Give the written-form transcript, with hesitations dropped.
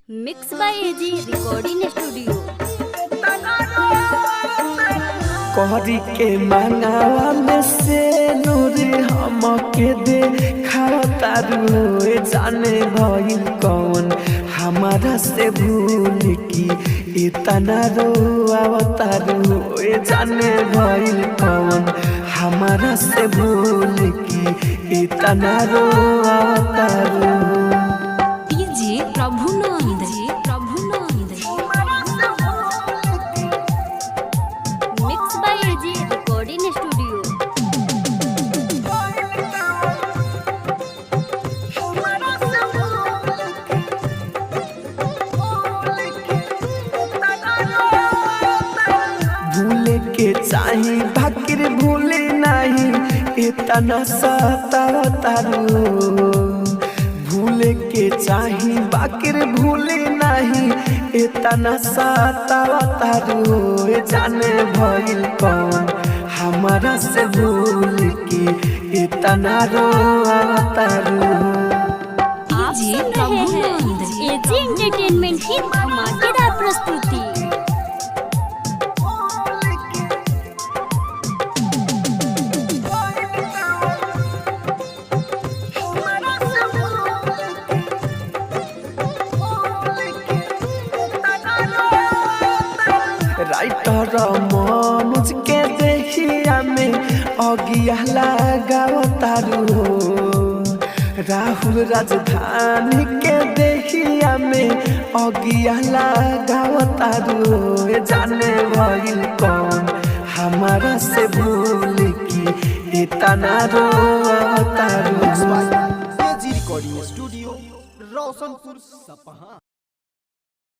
Mix by AG recording studio. कहरी के मंगावा में से नूर हमके दे खातारू जाने भइल कौन हमारा से भूल की इतना रोआवतारू जाने भइल कौन हमारा से भूल की इतना रोआवतारू। DJ Prabhunand mix by AG recording studio. भूले के चाही बाकिर भूले नहीं इतना सतावतारू। भूले के चाही बाकिर भूले नहीं इतना सतावतारू जाने भइल कौन हमारा से भूल की इतना रोआवतारू। डीजे प्रभुनंद एजी एंटरटेनमेंट की धमाकेदार प्रस्तुति। राइटर मनोज के देखिया में अगिया लगावतारू। राहुल राजधानी के देखिया में अगिया लगावतारू जाने भइल कौन हमारा से भूल की इतना रोआवतारू। एजी रिकॉर्डिंग स्टूडियो रोशनपुर सपहा।